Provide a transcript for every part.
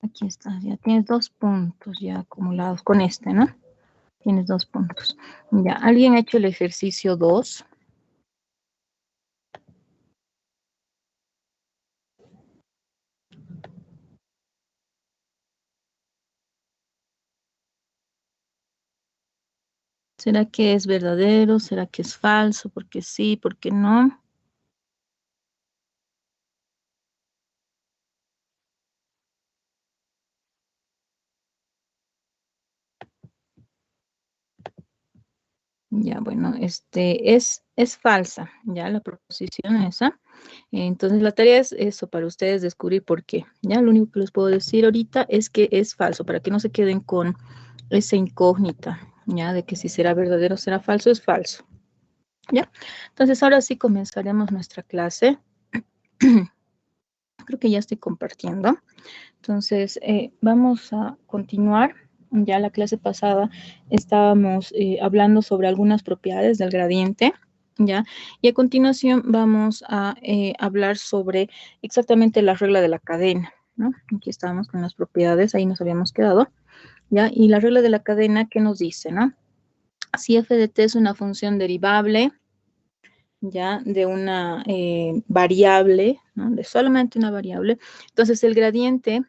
Aquí está, ya tienes 2 puntos ya acumulados con este, ¿no? Tienes 2 puntos. Ya, ¿alguien ha hecho el ejercicio 2? ¿Será que es verdadero? ¿Será que es falso? ¿Por qué sí? ¿Por qué no? Ya, bueno, es falsa, ya la proposición esa. Entonces la tarea es eso, para ustedes descubrir por qué. Ya, lo único que les puedo decir ahorita es que es falso, para que no se queden con esa incógnita, ya, de que si será verdadero o será falso, es falso. Ya, entonces ahora sí comenzaremos nuestra clase. Creo que ya estoy compartiendo. Entonces, vamos a continuar. Ya la clase pasada estábamos hablando sobre algunas propiedades del gradiente, ¿ya? Y a continuación vamos a hablar sobre exactamente la regla de la cadena, ¿no? Aquí estamos con las propiedades, ahí nos habíamos quedado, ¿ya? Y la regla de la cadena, ¿qué nos dice, no? Si f de t es una función derivable, ya, de una variable, ¿no? De solamente una variable, entonces el gradiente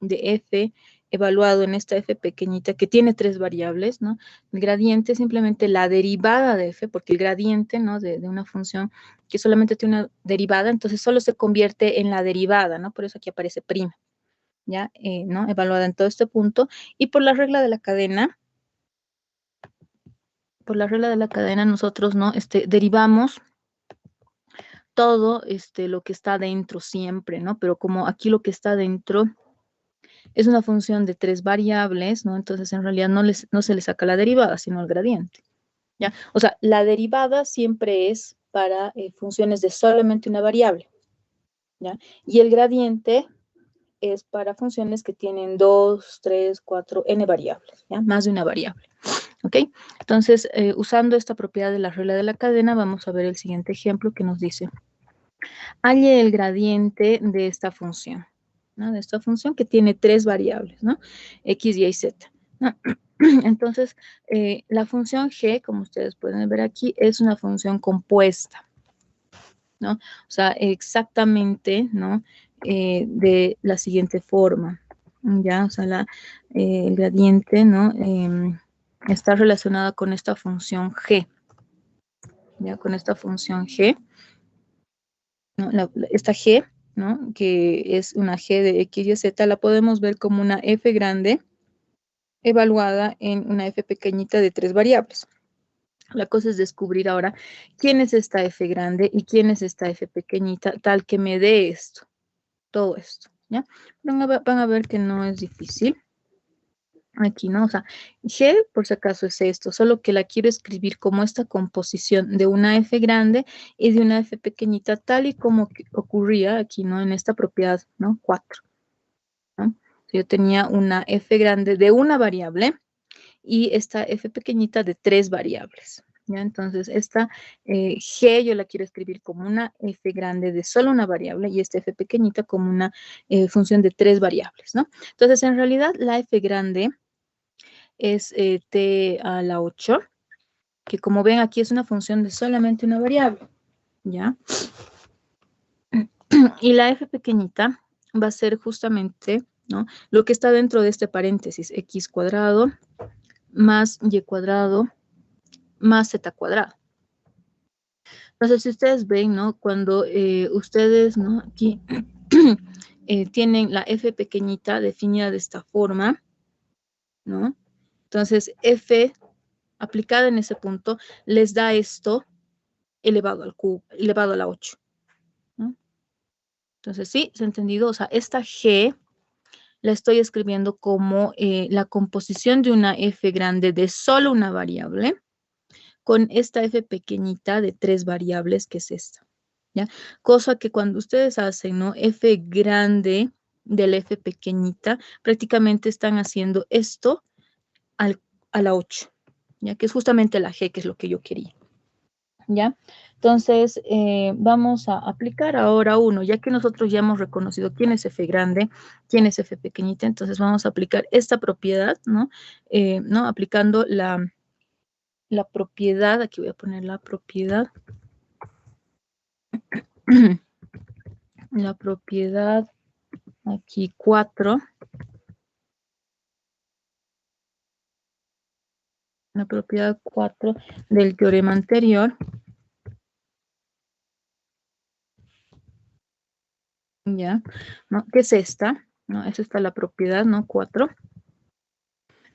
de f evaluado en esta f pequeñita que tiene 3 variables, ¿no? El gradiente es simplemente la derivada de f, porque el gradiente, ¿no? De una función que solamente tiene una derivada, entonces solo se convierte en la derivada, ¿no? Por eso aquí aparece prima, ¿ya? ¿No? Evaluada en todo este punto. Y por la regla de la cadena, nosotros, ¿no? Derivamos todo lo que está dentro siempre, ¿no? Pero como aquí lo que está dentro es una función de 3 variables, ¿no? Entonces, en realidad no se le saca la derivada, sino el gradiente, ¿ya? O sea, la derivada siempre es para funciones de solamente una variable, ¿ya? Y el gradiente es para funciones que tienen 2, 3, 4, n variables, ¿ya? Más de una variable, ¿ok? Entonces, usando esta propiedad de la regla de la cadena, vamos a ver el siguiente ejemplo que nos dice: halle el gradiente de esta función, ¿no? De esta función que tiene 3 variables, ¿no? X, Y, Z, ¿no? Entonces, la función g, como ustedes pueden ver aquí, es una función compuesta, ¿no? O sea, exactamente, ¿no? De la siguiente forma, ¿ya? O sea, el gradiente, ¿no? Está relacionada con esta función g, ¿ya? Con esta función g, ¿no? Esta g, ¿no? Que es una g de x y z, la podemos ver como una f grande evaluada en una f pequeñita de 3 variables. La cosa es descubrir ahora quién es esta f grande y quién es esta f pequeñita, tal que me dé esto, todo esto, ¿ya? Van a ver que no es difícil. Aquí, ¿no? O sea, G, por si acaso, es esto, solo que la quiero escribir como esta composición de una F grande y de una F pequeñita, tal y como ocurría aquí, ¿no? En esta propiedad, ¿no? 4, ¿no? Yo tenía una F grande de una variable y esta F pequeñita de 3 variables, ¿ya? Entonces, esta G yo la quiero escribir como una F grande de solo una variable y esta F pequeñita como una función de 3 variables, ¿no? Entonces, en realidad, la F grande es t a la 8, que como ven aquí es una función de solamente una variable, ¿ya? Y la f pequeñita va a ser justamente, ¿no? Lo que está dentro de este paréntesis, x cuadrado más y cuadrado más z cuadrado. Entonces, si ustedes ven, ¿no? Cuando ustedes, ¿no? Aquí tienen la f pequeñita definida de esta forma, ¿no? Entonces, f aplicada en ese punto les da esto elevado al cubo, elevado a la 8, ¿no? Entonces, sí, ¿se ha entendido? O sea, esta G la estoy escribiendo como la composición de una F grande de solo una variable con esta F pequeñita de 3 variables, que es esta, ¿ya? Cosa que cuando ustedes hacen, ¿no? F grande de la F pequeñita, prácticamente están haciendo esto a la 8, ¿ya? Que es justamente la G, que es lo que yo quería. ¿Ya? Entonces, vamos a aplicar ahora uno, ya que nosotros ya hemos reconocido quién es f grande, quién es f pequeñita, entonces vamos a aplicar esta propiedad, ¿no? ¿No? Aplicando la propiedad, aquí voy a poner la propiedad, la propiedad, aquí 4, la propiedad 4 del teorema anterior, ¿ya? ¿No? ¿Qué es esta? ¿No? Es esta la propiedad, ¿no? 4.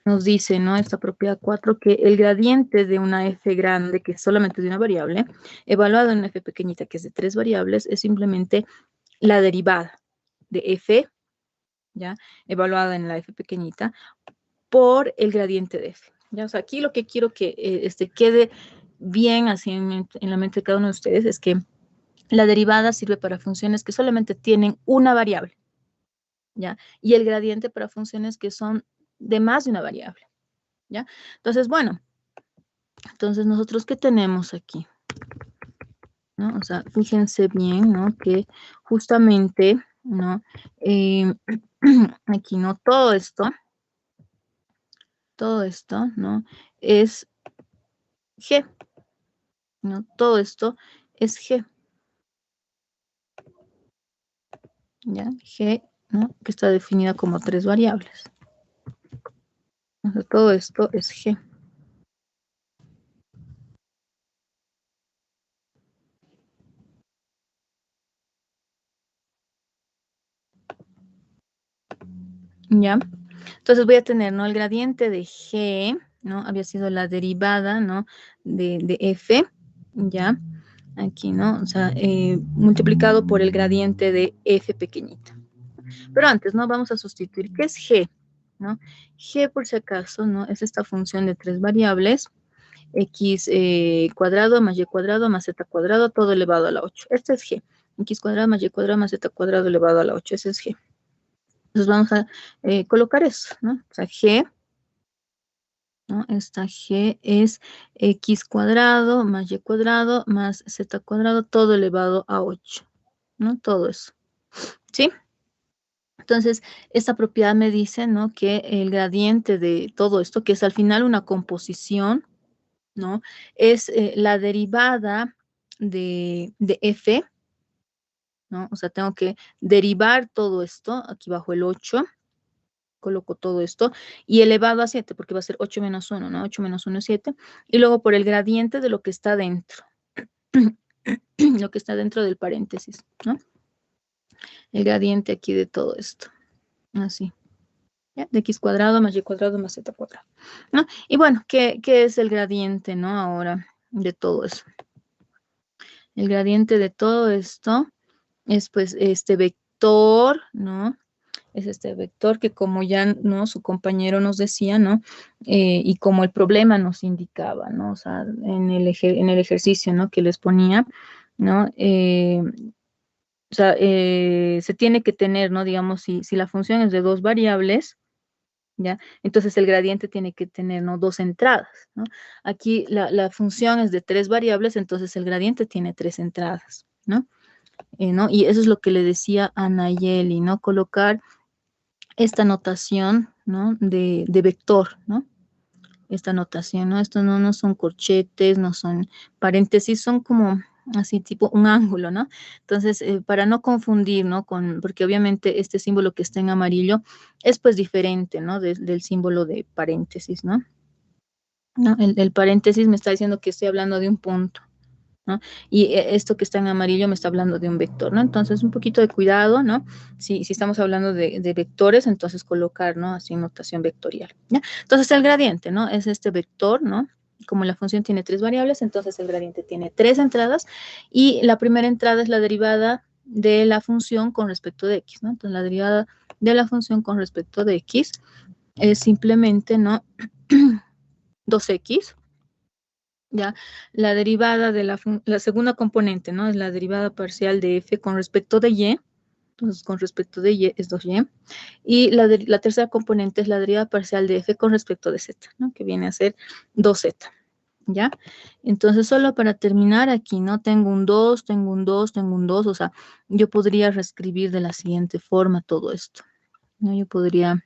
Nos dice, ¿no? Esta propiedad 4, que el gradiente de una f grande, que es solamente de una variable, evaluado en una f pequeñita, que es de 3 variables, es simplemente la derivada de f, ¿ya? Evaluada en la f pequeñita, por el gradiente de f. ¿Ya? O sea, aquí lo que quiero que quede bien así en la mente de cada uno de ustedes es que la derivada sirve para funciones que solamente tienen una variable, ¿ya? Y el gradiente para funciones que son de más de una variable, ¿ya? Entonces, bueno, entonces nosotros, ¿qué tenemos aquí? ¿No? O sea, fíjense bien, ¿no? Que justamente, ¿no? Aquí, ¿no? Todo esto, ¿no? Es G, ¿no? Todo esto es G, ¿ya? G, ¿no? Que está definida como 3 variables. O sea, todo esto es G. ¿Ya? Entonces voy a tener, ¿no? El gradiente de G, ¿no? Había sido la derivada, ¿no? De F, ¿ya? Aquí, ¿no? O sea, multiplicado por el gradiente de F pequeñita. Pero antes, ¿no? Vamos a sustituir. ¿Qué es G? ¿No? G, por si acaso, ¿no? Es esta función de 3 variables, x cuadrado más y cuadrado más z cuadrado, todo elevado a la 8. Este es G. X cuadrado más y cuadrado más z cuadrado elevado a la 8. Ese es G. Entonces vamos a colocar eso, ¿no? O sea, G, ¿no? Esta G es x cuadrado más y cuadrado más z cuadrado, todo elevado a 8, ¿no? Todo eso, ¿sí? Entonces, esta propiedad me dice, ¿no? Que el gradiente de todo esto, que es al final una composición, ¿no? Es la derivada de f, ¿no? O sea, tengo que derivar todo esto, aquí bajo el 8, coloco todo esto, y elevado a 7, porque va a ser 8 menos 1, ¿no? 8 menos 1 es 7, y luego por el gradiente de lo que está dentro, lo que está dentro del paréntesis, ¿no? El gradiente aquí de todo esto, así. ¿Ya? De x cuadrado más y cuadrado más z cuadrado, ¿no? Y bueno, ¿qué es el gradiente, no? Ahora, de todo eso. El gradiente de todo esto es pues este vector, ¿no? Es este vector que, como ya, ¿no? Su compañero nos decía, ¿no? Y como el problema nos indicaba, ¿no? O sea, en el ejercicio, ¿no? Que les ponía, ¿no? O sea, se tiene que tener, ¿no? Digamos, si la función es de 2 variables, ¿ya? Entonces el gradiente tiene que tener, ¿no? 2 entradas, ¿no? Aquí la función es de 3 variables, entonces el gradiente tiene 3 entradas, ¿no? ¿No? Y eso es lo que le decía a Nayeli, ¿no? Colocar esta notación, ¿no? De vector, ¿no? Esta notación, ¿no? Esto no son corchetes, no son paréntesis, son como así tipo un ángulo, ¿no? Entonces, para no confundir, ¿no? Porque obviamente este símbolo que está en amarillo es pues diferente, ¿no? Del símbolo de paréntesis, ¿no? ¿No? El paréntesis me está diciendo que estoy hablando de un punto, ¿no? Y esto que está en amarillo me está hablando de un vector, ¿no? Entonces, un poquito de cuidado, ¿no? Si estamos hablando de vectores, entonces colocar, ¿no? Así notación vectorial, ¿ya? Entonces, el gradiente, ¿no? Es este vector, ¿no? Como la función tiene 3 variables, entonces el gradiente tiene 3 entradas y la primera entrada es la derivada de la función con respecto de x, ¿no? Entonces, la derivada de la función con respecto de x es simplemente, ¿no? 2x, ¿ya? La derivada de la segunda componente, ¿no? Es la derivada parcial de f con respecto de y. Entonces, con respecto de y es 2y. Y la tercera componente es la derivada parcial de f con respecto de z, ¿no? Que viene a ser 2z. ¿Ya? Entonces, solo para terminar aquí, ¿no? Tengo un 2, tengo un 2, tengo un 2, o sea, yo podría reescribir de la siguiente forma todo esto, ¿no? Yo podría,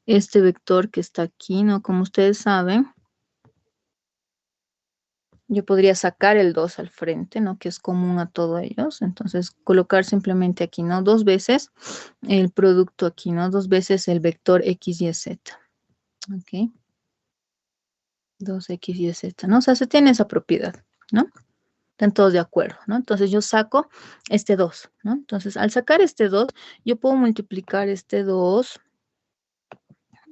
este vector que está aquí, ¿no? Como ustedes saben, yo podría sacar el 2 al frente, ¿no? Que es común a todos ellos. Entonces, colocar simplemente aquí, ¿no? Dos veces el producto aquí, ¿no? Dos veces el vector X, Y, Z. ¿Ok? 2X, Y, Z, ¿no? O sea, se tiene esa propiedad, ¿no? Están todos de acuerdo, ¿no? Entonces, yo saco este 2, ¿no? Entonces, al sacar este 2, yo puedo multiplicar este 2,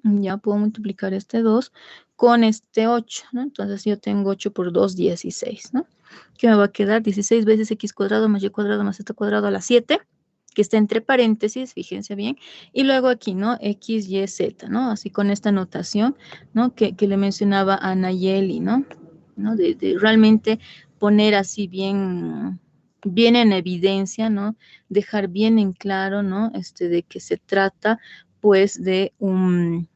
ya puedo multiplicar este 2 con este 8, ¿no? Entonces, yo tengo 8 por 2, 16, ¿no? Que me va a quedar 16 veces x cuadrado más y cuadrado más z cuadrado a la 7, que está entre paréntesis, fíjense bien, y luego aquí, ¿no? X, Y, Z, ¿no? Así con esta notación, ¿no? Que le mencionaba a Nayeli, ¿no? ¿No? De realmente poner así bien, bien en evidencia, ¿no? Dejar bien en claro, ¿no? De que se trata, pues, de un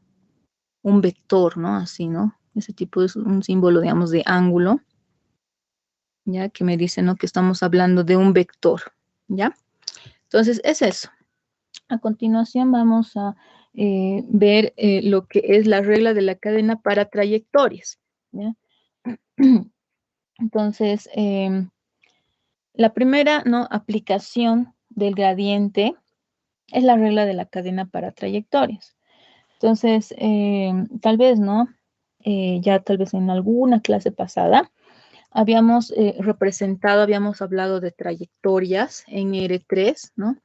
vector, ¿no? Así, ¿no? Ese tipo es un símbolo, digamos, de ángulo, ¿ya? Que me dice, ¿no? Que estamos hablando de un vector, ¿ya? Entonces, es eso. A continuación vamos a ver lo que es la regla de la cadena para trayectorias, ¿ya? Entonces, la primera, ¿no? Aplicación del gradiente es la regla de la cadena para trayectorias. Entonces, tal vez, ¿no? Ya tal vez en alguna clase pasada habíamos representado, habíamos hablado de trayectorias en R3, ¿no?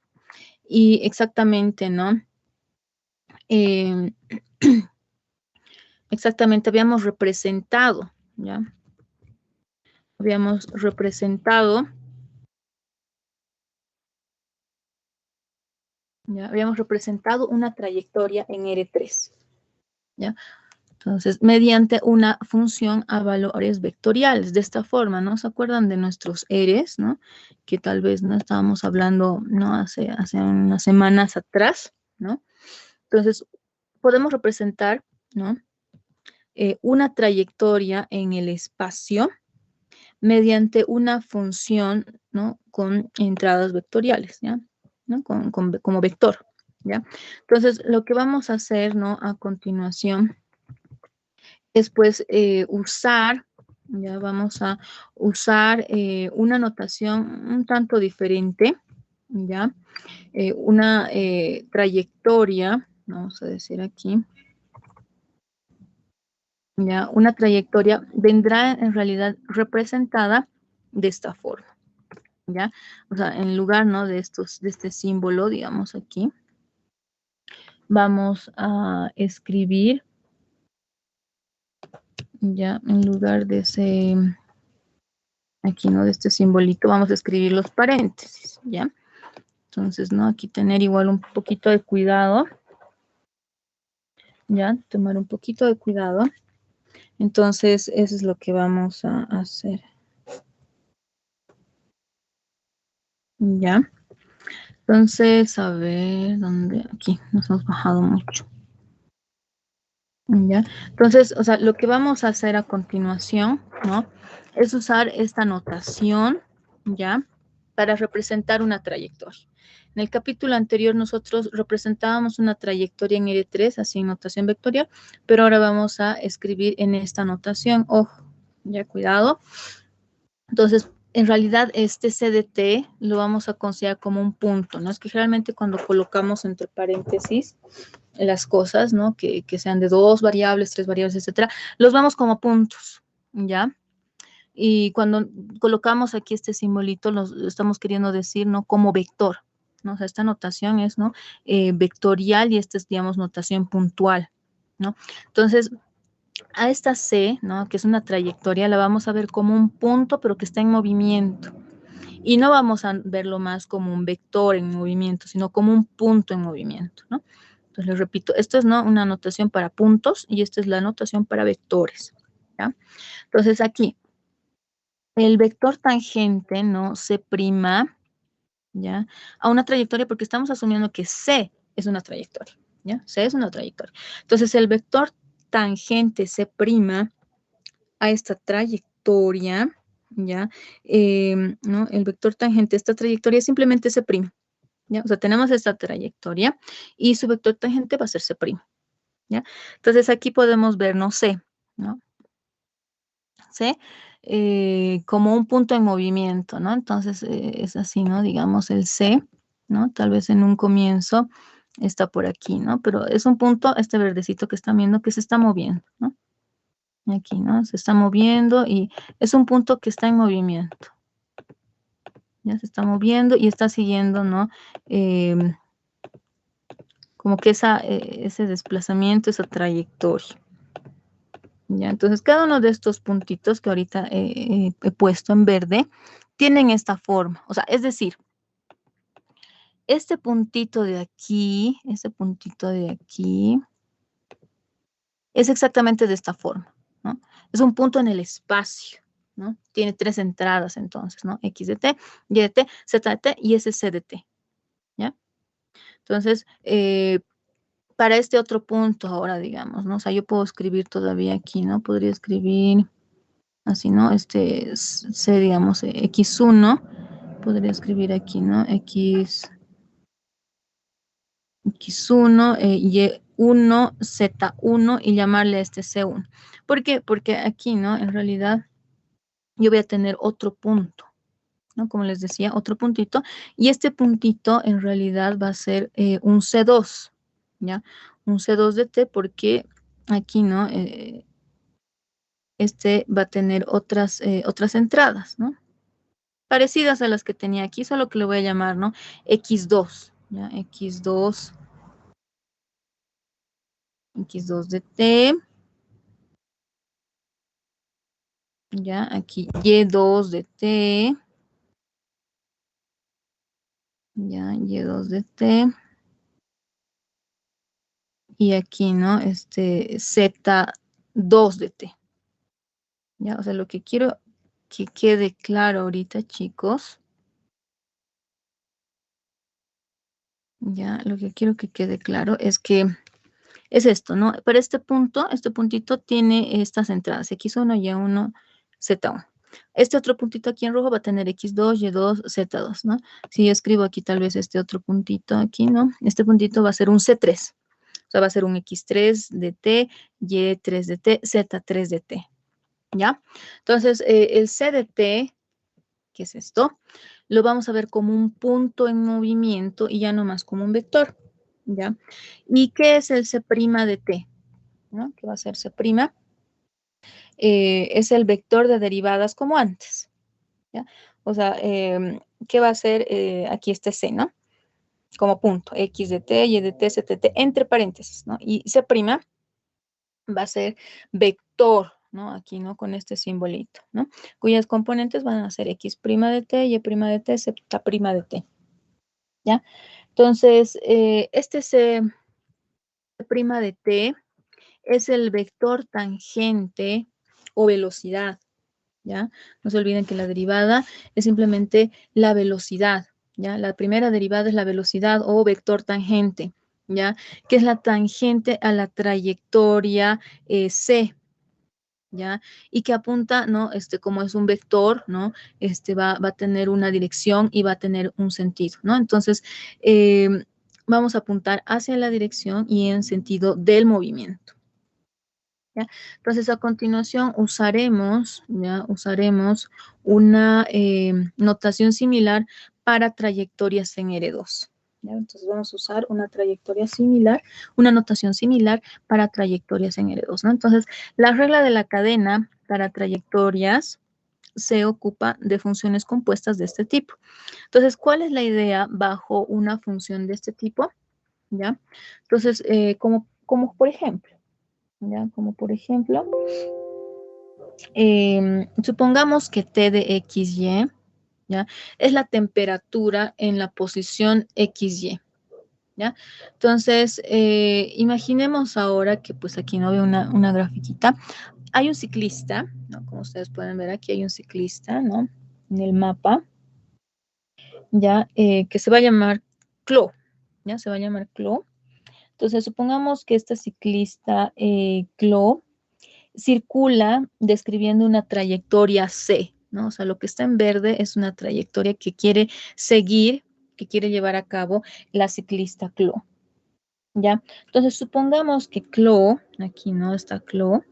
Y exactamente, ¿no? Eh, exactamente, habíamos representado, ¿ya? Habíamos representado, ¿ya? Habíamos representado una trayectoria en R3, ¿ya? Entonces, mediante una función a valores vectoriales, de esta forma, ¿no? ¿Se acuerdan de nuestros Rs, ¿no? Que tal vez no estábamos hablando, ¿no? Hace unas semanas atrás, ¿no? Entonces, podemos representar, ¿no? Una trayectoria en el espacio mediante una función, ¿no? Con entradas vectoriales, ¿ya? ¿No? Como vector, ¿ya? Entonces, lo que vamos a hacer, ¿no? A continuación es pues usar, ya vamos a usar una notación un tanto diferente, ya, una trayectoria, vamos a decir aquí, ya, una trayectoria vendrá en realidad representada de esta forma, ya, o sea, en lugar, ¿no? De este símbolo, digamos aquí, vamos a escribir, ya, en lugar de ese aquí, ¿no? De este simbolito vamos a escribir los paréntesis, ¿ya? Entonces, ¿no? Aquí tener igual un poquito de cuidado, ¿ya? Tomar un poquito de cuidado. Entonces, eso es lo que vamos a hacer, ¿ya? Entonces, a ver, ¿dónde? Aquí, nos hemos bajado mucho, ¿ya? Entonces, o sea, lo que vamos a hacer a continuación, ¿no? Es usar esta notación, ¿ya? Para representar una trayectoria. En el capítulo anterior nosotros representábamos una trayectoria en R3, así en notación vectorial, pero ahora vamos a escribir en esta notación. Ojo, ya cuidado. Entonces, en realidad este CDT lo vamos a considerar como un punto, ¿no? Es que generalmente cuando colocamos entre paréntesis las cosas, ¿no? Que sean de 2 variables, 3 variables, etcétera, los vamos como puntos, ¿ya? Y cuando colocamos aquí este simbolito, lo estamos queriendo decir, ¿no? Como vector, ¿no? O sea, esta notación es, ¿no? Vectorial y esta es, digamos, notación puntual, ¿no? Entonces, a esta C, ¿no? Que es una trayectoria, la vamos a ver como un punto, pero que está en movimiento. Y no vamos a verlo más como un vector en movimiento, sino como un punto en movimiento, ¿no? Entonces, les repito, esto es, ¿no? Una notación para puntos y esta es la notación para vectores, ¿ya? Entonces, aquí, el vector tangente, ¿no? C', ¿ya? A una trayectoria porque estamos asumiendo que C es una trayectoria, ¿ya? C es una trayectoria. Entonces, el vector tangente C', a esta trayectoria, ¿ya? ¿No? El vector tangente a esta trayectoria es simplemente C', ¿ya? O sea, tenemos esta trayectoria y su vector tangente va a ser C', ¿ya? Entonces, aquí podemos ver, no C, ¿no? C como un punto en movimiento, ¿no? Entonces, es así, ¿no? Digamos el C, ¿no? Tal vez en un comienzo está por aquí, ¿no? Pero es un punto, este verdecito que están viendo, que se está moviendo, ¿no? Aquí, ¿no? Se está moviendo y es un punto que está en movimiento. Ya se está moviendo y está siguiendo, ¿no? Como que ese desplazamiento, esa trayectoria. ¿Ya? Entonces, cada uno de estos puntitos que ahorita he puesto en verde, tienen esta forma. O sea, es decir, este puntito de aquí, es exactamente de esta forma, ¿no? Es un punto en el espacio, ¿no? Tiene 3 entradas entonces, ¿no? X de t, Y de t, Z de t y ese C de t, ¿ya? Entonces, para este otro punto ahora, digamos, ¿no? O sea, yo puedo escribir todavía aquí, ¿no? Podría escribir así, ¿no? C, digamos, X1, podría escribir aquí, ¿no? X1, Y1, Z1 y llamarle a este C1. ¿Por qué? Porque aquí, ¿no? En realidad, yo voy a tener otro punto, ¿no? Como les decía, otro puntito. Y este puntito, en realidad, va a ser un C2, ¿ya? Un C2 de T porque aquí, ¿no? Este va a tener otras entradas, ¿no? Parecidas a las que tenía aquí, solo que le voy a llamar, ¿no? X2, ¿ya? X2 de T, ya, aquí Y2 de T, ya, Y2 de T, y aquí, ¿no? Z2 de T, ya, o sea, lo que quiero que quede claro ahorita, chicos, ya, lo que quiero que quede claro es que es esto, ¿no? Para este punto, este puntito tiene estas entradas, X1, Y1, Z1. Este otro puntito aquí en rojo va a tener X2, Y2, Z2, ¿no? Si yo escribo aquí tal vez este otro puntito aquí, ¿no? Este puntito va a ser un C3. O sea, va a ser un X3 de T, Y3 de T, Z3 de T, ¿ya? Entonces, el C de T, que es esto, lo vamos a ver como un punto en movimiento y ya no más como un vector, ¿ya? ¿Y qué es el C' de T? ¿No? Que va a ser C', es el vector de derivadas como antes, ¿ya? O sea, ¿qué va a ser aquí este C, ¿no? Como punto, X de T, Y de T, Z de T, entre paréntesis, ¿no? Y C' va a ser vector, ¿no? Aquí, ¿no? Con este simbolito, ¿no? Cuyas componentes van a ser X' de T, Y' de T, Z' de T, ¿ya? Entonces, este C' de T es el vector tangente o velocidad, ¿ya? No se olviden que la derivada es simplemente la velocidad, ¿ya? La primera derivada es la velocidad o vector tangente, ¿ya? Que es la tangente a la trayectoria C, ¿ya? Y que apunta, ¿no? Como es un vector, ¿no? Va a tener una dirección y va a tener un sentido, ¿no? Entonces, vamos a apuntar hacia la dirección y en sentido del movimiento. ¿Ya? Entonces, a continuación usaremos una notación similar para trayectorias en R2. ¿Ya? Entonces, vamos a usar una notación similar para trayectorias en R2, ¿no? Entonces, la regla de la cadena para trayectorias se ocupa de funciones compuestas de este tipo. Entonces, ¿cuál es la idea bajo una función de este tipo? ¿Ya? Entonces, como por ejemplo, ¿ya? Como por ejemplo, supongamos que T de XY, ¿ya? Es la temperatura en la posición XY, ¿ya? Entonces, imaginemos ahora que pues aquí no veo una grafiquita. Hay un ciclista, ¿no? Como ustedes pueden ver aquí hay un ciclista, ¿no? En el mapa, ¿ya? Que se va a llamar Clo, ¿ya? Se va a llamar Clo. Entonces, supongamos que este ciclista Clo circula describiendo una trayectoria C, ¿no? O sea, lo que está en verde es una trayectoria que quiere seguir, que quiere llevar a cabo la ciclista Clo, ¿ya? Entonces, supongamos que Clo, aquí no está Clo,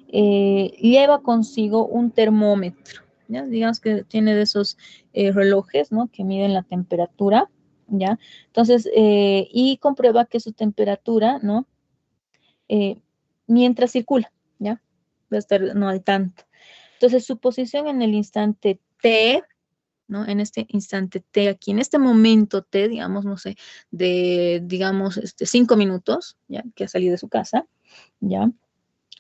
lleva consigo un termómetro, ¿ya? Digamos que tiene de esos relojes, ¿no? Que miden la temperatura, ¿ya? Entonces, y comprueba que su temperatura, ¿no? Mientras circula, ¿ya? Va a estar no al tanto. Entonces, su posición en el instante T, ¿no? En este instante T, aquí, en este momento T, digamos, no sé, digamos, 5 minutos, ¿ya? Que ha salido de su casa, ¿ya?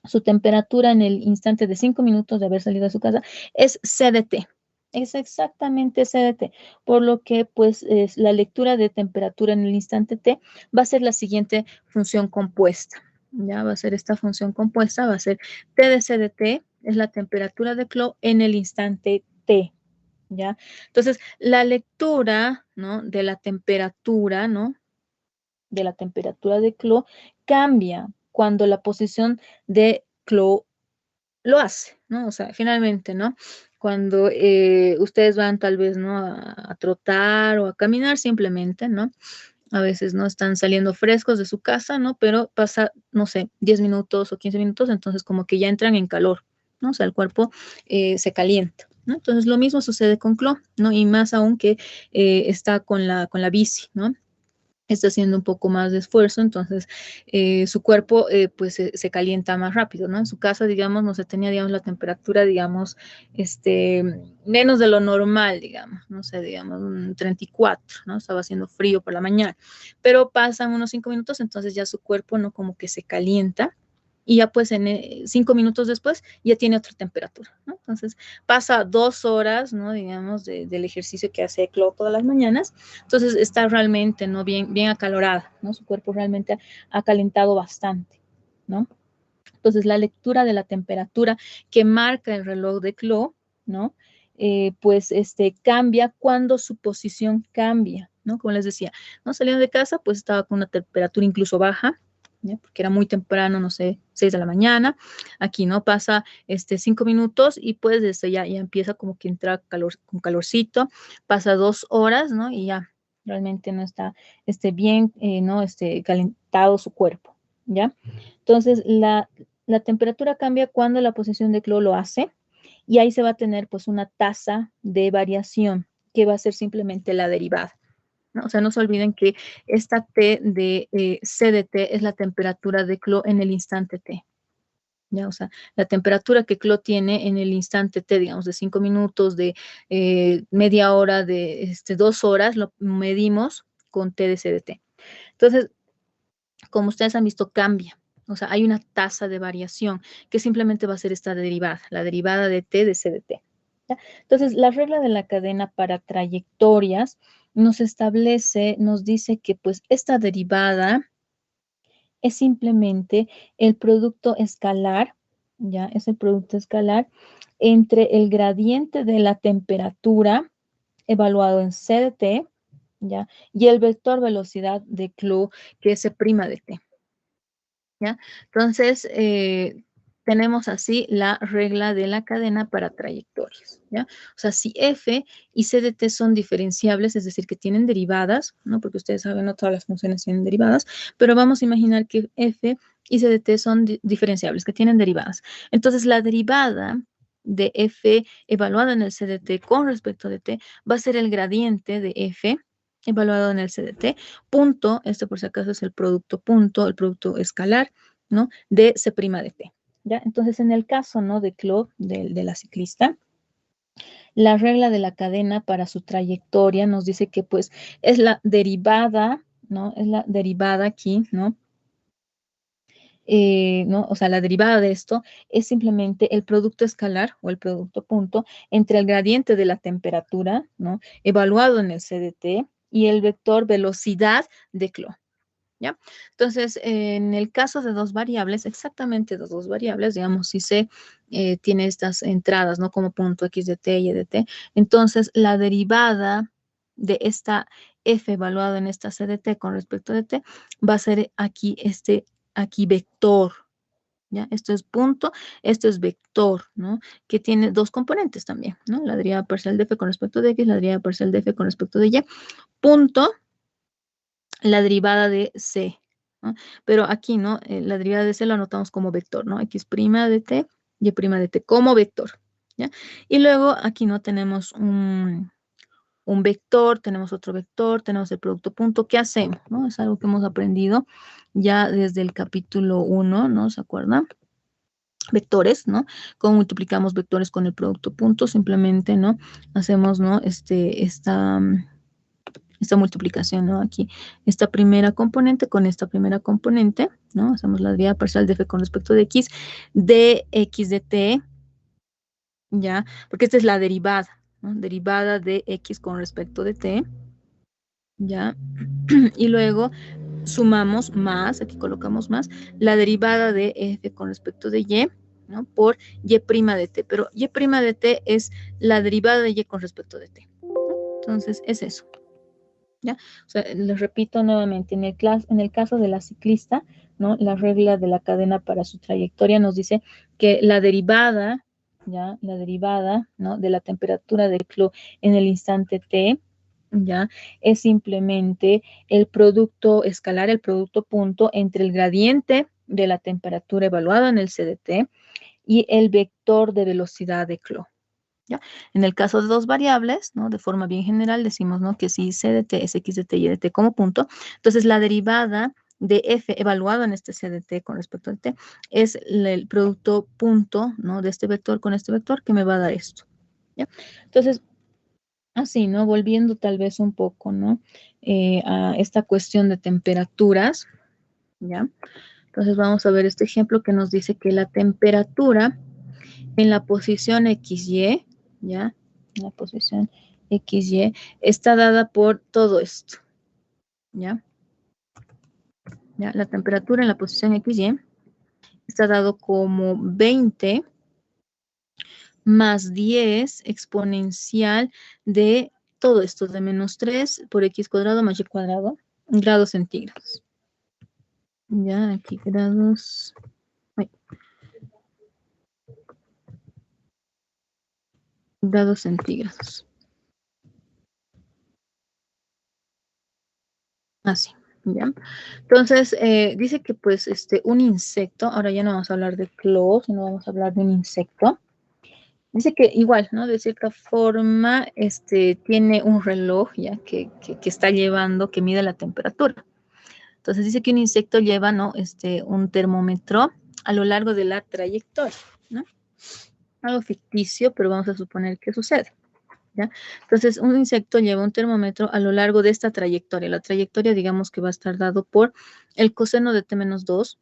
Su temperatura en el instante de 5 minutos de haber salido de su casa es CDT. Es exactamente CDT, por lo que pues la lectura de temperatura en el instante T va a ser la siguiente función compuesta. Ya va a ser esta función compuesta, va a ser T de CDT, es la temperatura de Clo en el instante T. ¿Ya? Entonces, la lectura, ¿no? De la temperatura, ¿no? De la temperatura de Clo cambia cuando la posición de Clo lo hace, ¿no? O sea, finalmente, ¿no? Cuando ustedes van tal vez, ¿no? A trotar o a caminar simplemente, ¿no? A veces no están saliendo frescos de su casa, ¿no? Pero pasa, no sé, 10 minutos o 15 minutos, entonces como que ya entran en calor, ¿no? O sea, el cuerpo se calienta, ¿no? Entonces lo mismo sucede con Clo, ¿no? Y más aún que está con la bici, ¿no? Está haciendo un poco más de esfuerzo, entonces su cuerpo pues se calienta más rápido, ¿no? En su casa, digamos, no se tenía, digamos, la temperatura, digamos, menos de lo normal, digamos, no sé, digamos, un 34, ¿no? Estaba haciendo frío por la mañana, pero pasan unos 5 minutos, entonces ya su cuerpo, ¿no? Como que se calienta y ya pues en 5 minutos después ya tiene otra temperatura, ¿no? Entonces pasa 2 horas, ¿no? Digamos, del ejercicio que hace Clo todas las mañanas, entonces está realmente, ¿no? Bien acalorada, ¿no? Su cuerpo realmente ha calentado bastante, ¿no? Entonces la lectura de la temperatura que marca el reloj de Clo, ¿no? Pues cambia cuando su posición cambia, ¿no? Como les decía, ¿no? Saliendo de casa, pues estaba con una temperatura incluso baja, ¿ya? Porque era muy temprano, no sé, 6 de la mañana. Aquí, ¿no? Pasa 5 minutos y pues ya empieza como que entra calor, con calorcito, pasa 2 horas, ¿no? Y ya realmente no está bien, ¿no? Calentado su cuerpo, ¿ya? Entonces, la temperatura cambia cuando la posición de Clo lo hace y ahí se va a tener pues una tasa de variación que va a ser simplemente la derivada, ¿no? O sea, no se olviden que esta T de CDT es la temperatura de Clo en el instante T. ¿Ya? O sea, la temperatura que Clo tiene en el instante T, digamos, de 5 minutos, de media hora, de 2 horas, lo medimos con T de CDT. Entonces, como ustedes han visto, cambia. O sea, hay una tasa de variación que simplemente va a ser esta derivada, la derivada de T de C de T. ¿Ya? Entonces, la regla de la cadena para trayectorias nos establece, nos dice que pues esta derivada es simplemente el producto escalar, ¿ya? Es el producto escalar entre el gradiente de la temperatura evaluado en C de T, ¿ya? Y el vector velocidad de Clo, que es C' de T. ¿Ya? Entonces, tenemos así la regla de la cadena para trayectorias, ¿ya? O sea, si F y C de T son diferenciables, es decir, que tienen derivadas, ¿no? Porque ustedes saben, no todas las funciones tienen derivadas, pero vamos a imaginar que F y C de T son diferenciables, que tienen derivadas. Entonces, la derivada de F evaluada en el C de T con respecto de T va a ser el gradiente de F evaluado en el CDT, punto, por si acaso es el producto punto, el producto escalar, ¿no? De C' de T, ¿ya? Entonces, en el caso, ¿no? De Clo, de la ciclista, la regla de la cadena para su trayectoria nos dice que, pues, es la derivada, ¿no? Es la derivada aquí, ¿no? ¿No? O sea, la derivada de esto es simplemente el producto escalar o el producto punto entre el gradiente de la temperatura, ¿no? Evaluado en el CDT y el vector velocidad de Clo, ¿ya? Entonces, en el caso de dos variables, exactamente de dos variables, digamos, si C tiene estas entradas, ¿no? Como punto X de T y de T, entonces la derivada de esta F evaluado en esta C de T con respecto de T va a ser aquí aquí vector, ¿ya? Esto es punto, esto es vector, ¿no? Que tiene dos componentes también, ¿no? La derivada parcial de f con respecto de x, la derivada parcial de f con respecto de y, punto, la derivada de c, ¿no? Pero aquí, ¿no? La derivada de c lo anotamos como vector, ¿no? X' de t, y' de t, como vector, ¿ya? Y luego aquí, ¿no? Tenemos un vector, tenemos otro vector, tenemos el producto punto. ¿Qué hacemos? ¿No? Es algo que hemos aprendido ya desde el capítulo 1, ¿no? ¿Se acuerdan? Vectores, ¿no? ¿Cómo multiplicamos vectores con el producto punto? Simplemente, ¿no? Hacemos, ¿no? Esta multiplicación, ¿no? Aquí, esta primera componente con esta primera componente, ¿no? Hacemos la derivada parcial de f con respecto de x de t, ¿ya? Porque esta es la derivada, ¿no? Derivada de x con respecto de t, ¿ya? Y luego sumamos más, aquí colocamos más, la derivada de f con respecto de y, ¿no? Por y' de t, pero y' de t es la derivada de y con respecto de t, ¿no? Entonces, es eso, ¿ya? O sea, les repito nuevamente, en el caso de la ciclista, ¿no? La regla de la cadena para su trayectoria nos dice que la derivada, ¿ya? La derivada, ¿no? De la temperatura del flow en el instante t, ¿ya? Es simplemente el producto escalar, el producto punto entre el gradiente de la temperatura evaluada en el CDT y el vector de velocidad de Clos, ¿ya? En el caso de dos variables, ¿no? De forma bien general decimos, ¿no? Que si C de t es x de t y de t como punto, entonces la derivada de f evaluado en este c de t con respecto al t es el producto punto, ¿no? De este vector con este vector que me va a dar esto, ¿ya? Entonces, así, ¿no? Volviendo tal vez un poco, ¿no? A esta cuestión de temperaturas, ¿ya? Entonces vamos a ver este ejemplo que nos dice que la temperatura en la posición XY, ¿ya? En la posición XY está dada por todo esto, ¿ya? ¿Ya? La temperatura en la posición XY está dado como 20 más 10 exponencial de todo esto, de menos 3 por x cuadrado más y cuadrado, grados centígrados. Ya, aquí grados. Ay, grados centígrados. Así, ¿ya? Entonces, dice que pues un insecto, ahora ya no vamos a hablar de Clos, sino vamos a hablar de un insecto. Dice que igual, ¿no? De cierta forma, tiene un reloj ya que está llevando, que mide la temperatura. Entonces dice que un insecto lleva, ¿no? Un termómetro a lo largo de la trayectoria, ¿no? Algo ficticio, pero vamos a suponer que sucede, ¿ya? Entonces, un insecto lleva un termómetro a lo largo de esta trayectoria. La trayectoria, digamos que va a estar dado por el coseno de t-2,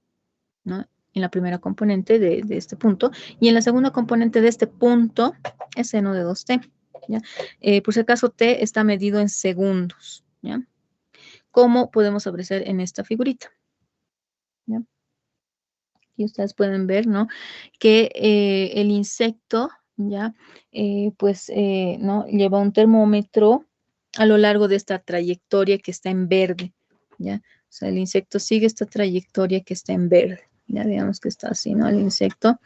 ¿no? En la primera componente de este punto, y en la segunda componente de este punto es seno de 2t, ¿ya? Por si acaso, t está medido en segundos, ¿ya? Como podemos apreciar en esta figurita, ¿ya? Y ustedes pueden ver, ¿no? Que el insecto, ¿ya? ¿No? Lleva un termómetro a lo largo de esta trayectoria que está en verde, ¿ya? O sea, el insecto sigue esta trayectoria que está en verde, ya digamos que está así, ¿no? El insecto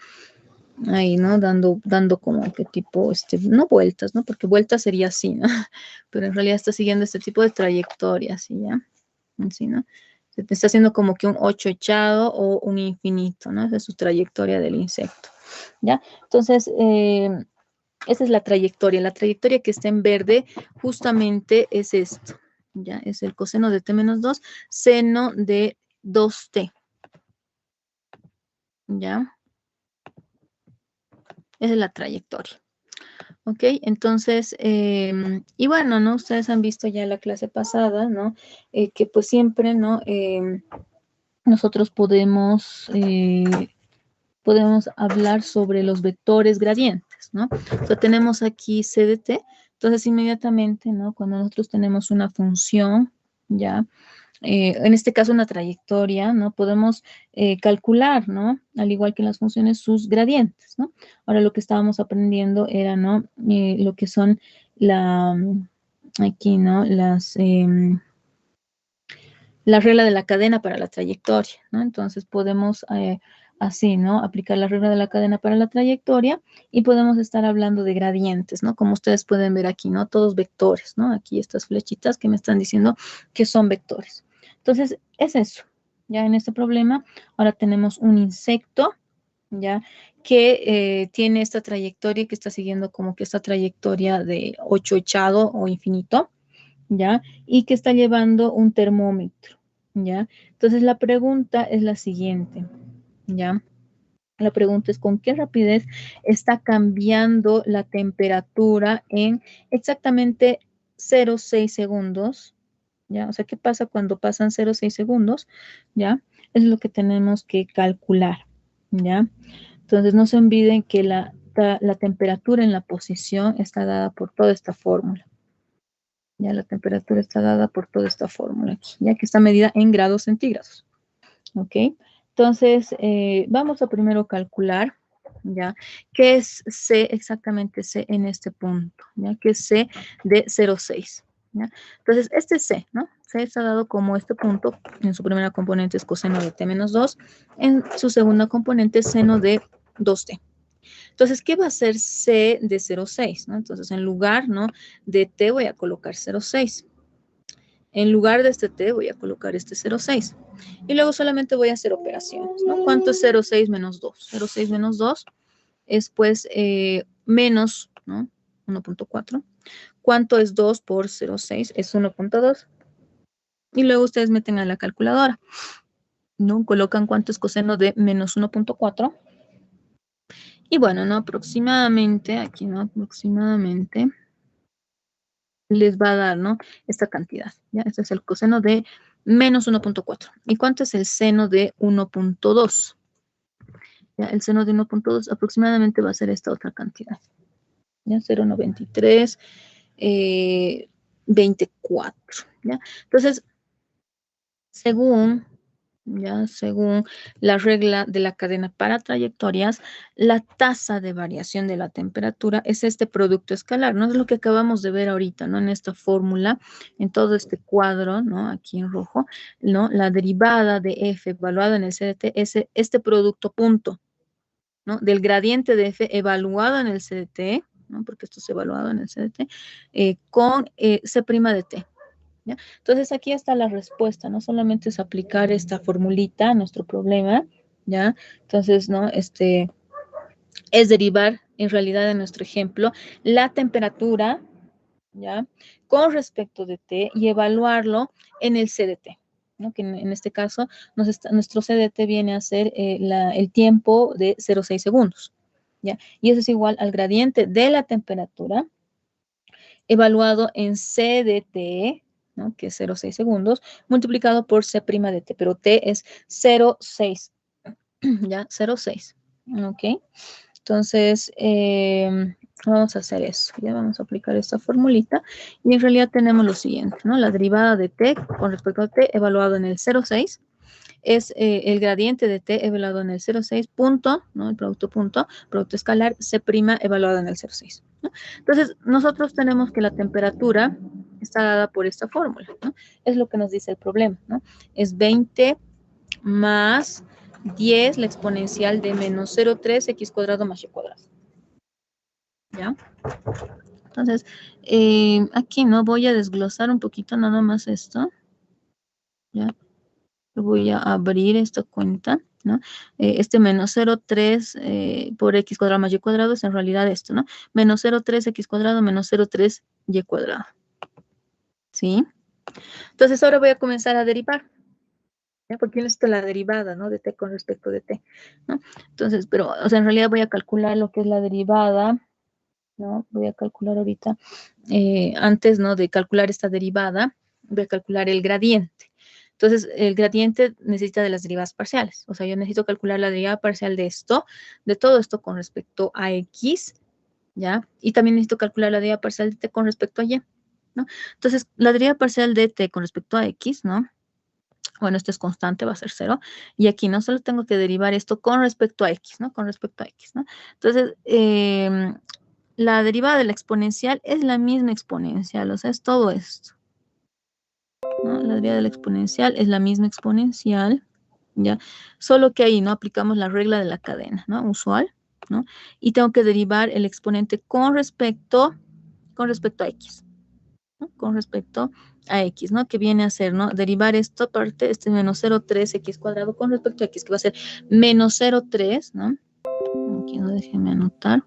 ahí, ¿no? Dando como que tipo, no vueltas, ¿no? Porque vueltas sería así, ¿no? Pero en realidad está siguiendo este tipo de trayectoria, así, ¿ya? Así, ¿no? Se te está haciendo como que un 8 echado o un infinito, ¿no? Esa es su trayectoria del insecto, ¿ya? Entonces, esa es la trayectoria. La trayectoria que está en verde justamente es esto, ¿ya? Es el coseno de t-2, seno de 2t, ¿ya? Esa es la trayectoria. ¿Ok? Entonces, y bueno, ¿no? Ustedes han visto ya la clase pasada, ¿no? Que pues siempre, ¿no? Nosotros podemos hablar sobre los vectores gradientes, ¿no? O sea, tenemos aquí CDT, entonces inmediatamente, ¿no? Cuando nosotros tenemos una función, ¿ya? En este caso una trayectoria, ¿no? Podemos calcular, ¿no? Al igual que en las funciones, sus gradientes, ¿no? Ahora lo que estábamos aprendiendo era, ¿no? Lo que son aquí, ¿no? La regla de la cadena para la trayectoria, ¿no? Entonces podemos así, ¿no? Aplicar la regla de la cadena para la trayectoria y podemos estar hablando de gradientes, ¿no? Como ustedes pueden ver aquí, ¿no? Todos vectores, ¿no? Aquí estas flechitas que me están diciendo que son vectores. Entonces, es eso. Ya en este problema, ahora tenemos un insecto, ¿ya? Que tiene esta trayectoria, que está siguiendo como que esta trayectoria de 8 echado o infinito, ¿ya? Y que está llevando un termómetro, ¿ya? Entonces la pregunta es la siguiente, ¿ya? La pregunta es con qué rapidez está cambiando la temperatura en exactamente 0,6 segundos, ¿ya? O sea, ¿qué pasa cuando pasan 0,6 segundos? ¿Ya? Es lo que tenemos que calcular, ¿ya? Entonces no se olviden que la temperatura en la posición está dada por toda esta fórmula. Ya la temperatura está dada por toda esta fórmula aquí, ya que está medida en grados centígrados. ¿Ok? Entonces, vamos a primero calcular, ¿ya? ¿Qué es C, exactamente C en este punto? ¿Ya? ¿Qué es C de 0,6? ¿Ya? Entonces, este C, ¿no? C está dado como este punto, en su primera componente es coseno de T menos 2, en su segunda componente es seno de 2T. Entonces, ¿qué va a ser C de 0,6? ¿No? Entonces, en lugar, ¿no?, de T voy a colocar 0,6. En lugar de este T voy a colocar este 0,6. Y luego solamente voy a hacer operaciones, ¿no? ¿Cuánto es 0,6 menos 2? 0,6 menos 2 es pues menos, ¿no? 1.4. ¿Cuánto es 2 por 0,6? Es 1.2. Y luego ustedes meten a la calculadora, ¿no? Colocan cuánto es coseno de menos 1.4. Y bueno, ¿no? Aproximadamente, aquí, ¿no? Aproximadamente les va a dar, ¿no?, esta cantidad, ¿ya? Este es el coseno de menos 1.4. ¿Y cuánto es el seno de 1.2? ¿Ya? El seno de 1.2 aproximadamente va a ser esta otra cantidad, ¿ya? 0,93, 24, ¿ya? Entonces, según la regla de la cadena para trayectorias, la tasa de variación de la temperatura es este producto escalar, ¿no? Es lo que acabamos de ver ahorita, ¿no? En esta fórmula, en todo este cuadro, ¿no? Aquí en rojo, ¿no? La derivada de F evaluada en el CDT es este producto punto, ¿no? Del gradiente de F evaluado en el CDT, ¿no? Porque esto es evaluado en el CDT, con C' de T. ¿Ya? Entonces aquí está la respuesta, no solamente es aplicar esta formulita a nuestro problema, ¿ya? Entonces, ¿no? Es derivar en realidad en nuestro ejemplo la temperatura, ¿ya? Con respecto de T y evaluarlo en el CDT, ¿no? Que en este caso nuestro CDT viene a ser el tiempo de 0,6 segundos, ¿ya? Y eso es igual al gradiente de la temperatura evaluado en CDT, ¿no?, que es 0,6 segundos, multiplicado por C' de T, pero T es 0,6, ¿ya? 0,6, ¿ok? Entonces, vamos a hacer eso, ya vamos a aplicar esta formulita, y en realidad tenemos lo siguiente, ¿no? La derivada de T con respecto a T evaluado en el 0,6, es el gradiente de T evaluado en el 0,6 punto, ¿no? El producto escalar C' evaluado en el 0,6, ¿no? Entonces, nosotros tenemos que la temperatura está dada por esta fórmula, ¿no? Es lo que nos dice el problema, ¿no? Es 20 más 10 la exponencial de menos 0,3 x cuadrado más y cuadrado, ¿ya? Entonces, aquí no voy a desglosar un poquito nada más esto, ¿ya? Voy a abrir esta cuenta, ¿no? Este menos 0,3 por x cuadrado más y cuadrado es en realidad esto, ¿no? Menos 0,3 x cuadrado menos 0,3 y cuadrado, ¿sí? Entonces ahora voy a comenzar a derivar, ¿ya? Porque necesito la derivada, ¿no?, de t con respecto de t, ¿no? Entonces, pero, o sea, en realidad voy a calcular lo que es la derivada, ¿no? Voy a calcular ahorita, antes, ¿no?, de calcular esta derivada, voy a calcular el gradiente. Entonces, el gradiente necesita de las derivadas parciales. O sea, yo necesito calcular la derivada parcial de esto, de todo esto con respecto a x, ¿ya? Y también necesito calcular la derivada parcial de t con respecto a y, ¿no? Entonces, la derivada parcial de t con respecto a x, ¿no? Bueno, esto es constante, va a ser 0. Y aquí no solo tengo que derivar esto con respecto a x, ¿no? Con respecto a x, ¿no? Entonces, la derivada de la exponencial es la misma exponencial, o sea, es todo esto, ¿no? La derivada de la exponencial es la misma exponencial, ¿ya? Solo que ahí, ¿no? Aplicamos la regla de la cadena, ¿no? Usual, ¿no? Y tengo que derivar el exponente con respecto a x, ¿no? Con respecto a x, ¿no? Que viene a ser, ¿no? Derivar esta parte, este menos 0,3 x cuadrado con respecto a x, que va a ser menos 0,3, ¿no? Aquí no, déjenme anotar.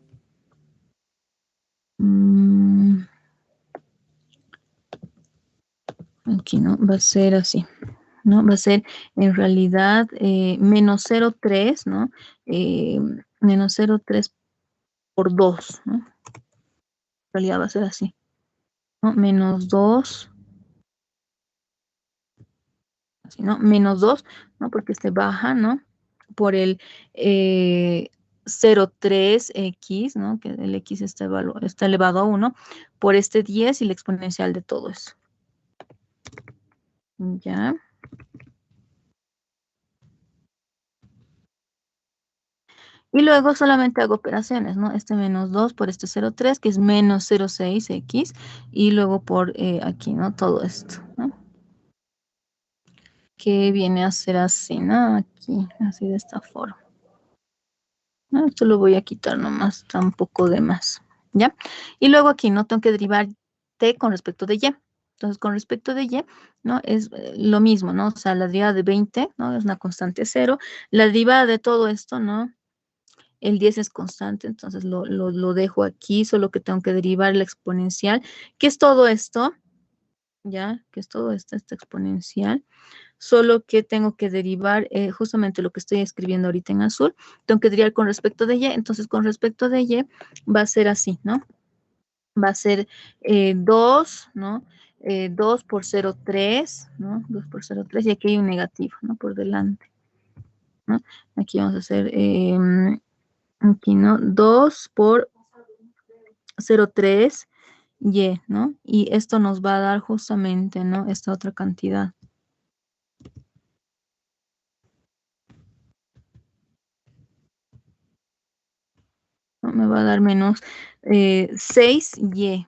Aquí, ¿no? Va a ser así, ¿no? Va a ser en realidad menos 0,3, ¿no? Menos 0,3 por 2, ¿no? En realidad va a ser así, ¿no? Menos 2, así, ¿no? Menos 2, ¿no? Porque este baja, ¿no? Por el 0,3x, ¿no? Que el x está elevado a 1, por este 10 y la exponencial de todo eso. ¿Ya? Y luego solamente hago operaciones, ¿no? Este menos 2 por este 0,3, que es menos 0,6x, y luego por aquí, ¿no? Todo esto, ¿no? Que viene a ser así, ¿no? Aquí, así de esta forma. ¿No? Esto lo voy a quitar nomás, está un poco de más, ¿ya? Y luego aquí, ¿no? Tengo que derivar t con respecto de y. Entonces, con respecto de y, ¿no? Es lo mismo, ¿no? O sea, la derivada de 20, ¿no? Es una constante 0. La derivada de todo esto, ¿no? El 10 es constante, entonces lo dejo aquí, solo que tengo que derivar la exponencial. ¿Qué es todo esto? ¿Ya? ¿Qué es todo esto? Esta exponencial. Solo que tengo que derivar justamente lo que estoy escribiendo ahorita en azul. Tengo que derivar con respecto de y, entonces con respecto de y va a ser así, ¿no? Va a ser 2, ¿no? 2 por 0,3, ¿no? 2 por 0,3 y aquí hay un negativo, ¿no? Por delante, ¿no? Aquí vamos a hacer... aquí, ¿no? 2 por 0,3 y, ¿no? Y esto nos va a dar justamente, ¿no? Esta otra cantidad. ¿No? Me va a dar menos 6y,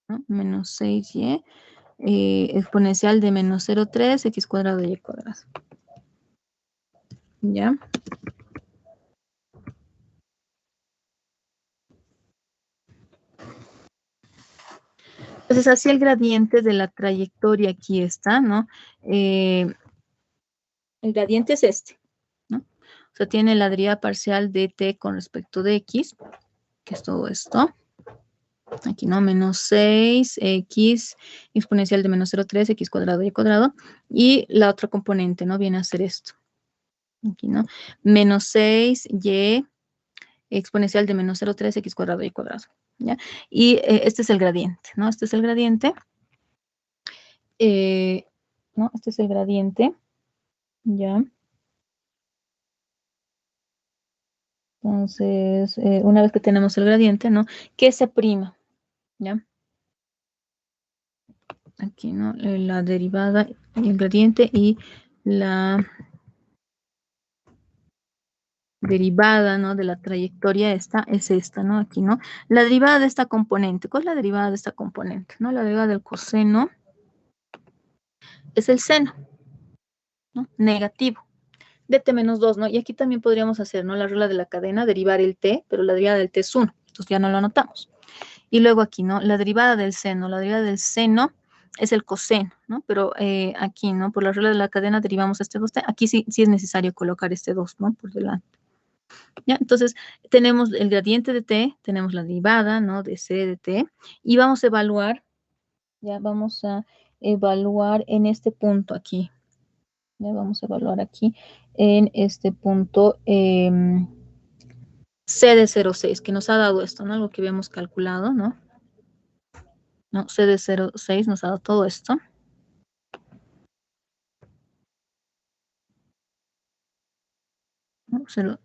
¿no? Menos 6y, exponencial de menos 0,3 x cuadrado y cuadrado. ¿Ya? Entonces, así el gradiente de la trayectoria aquí está, ¿no? El gradiente es este, ¿no? O sea, tiene la derivada parcial de t con respecto de x, que es todo esto. Aquí, ¿no? Menos 6x exponencial de menos 0,3 x cuadrado y cuadrado. Y la otra componente, ¿no? Viene a ser esto. Aquí, ¿no? Menos 6y exponencial de menos 0,3 x cuadrado y cuadrado. ¿Ya? Y este es el gradiente, ¿no? Este es el gradiente. ¿No? Este es el gradiente. ¿Ya? Entonces, una vez que tenemos el gradiente, ¿no? ¿Qué se prima? ¿Ya? Aquí, ¿no? La derivada, el gradiente y la derivada, ¿no? De la trayectoria esta es esta, ¿no? Aquí, ¿no? La derivada de esta componente. ¿Cuál es la derivada de esta componente? ¿No? La derivada del coseno es el seno, ¿no? Negativo. De t menos 2, ¿no? Y aquí también podríamos hacer, ¿no? La regla de la cadena, derivar el t, pero la derivada del t es 1. Entonces ya no lo anotamos. Y luego aquí, ¿no? La derivada del seno. La derivada del seno es el coseno, ¿no? Pero aquí, ¿no? Por la regla de la cadena derivamos este 2t. Aquí sí es necesario colocar este 2, ¿no? Por delante. ¿Ya? Entonces, tenemos el gradiente de t, tenemos la derivada, ¿no? De c de t, y vamos a evaluar, ya vamos a evaluar en este punto aquí, ya vamos a evaluar aquí en este punto c de 0,6, que nos ha dado esto, ¿no? Algo que habíamos calculado, ¿no? ¿No? C de 0,6 nos ha dado todo esto. ¿No? C de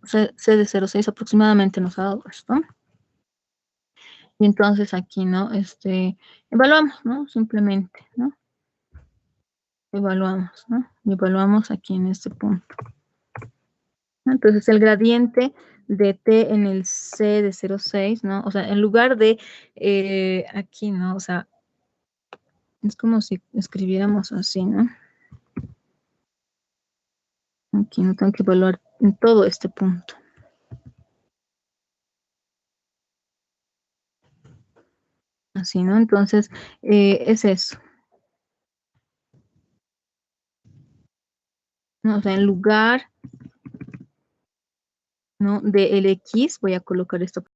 0,6 aproximadamente nos ha dado esto. Y entonces aquí, ¿no? Evaluamos, ¿no? Simplemente, ¿no? Evaluamos, ¿no? Y evaluamos aquí en este punto. Entonces, el gradiente de t en el c de 0,6, ¿no? O sea, en lugar de aquí, ¿no? O sea, es como si escribiéramos así, ¿no? Aquí no tengo que evaluar en todo este punto. Así, ¿no? Entonces, es eso, ¿no? O sea, en lugar, ¿no? De el X, voy a colocar esto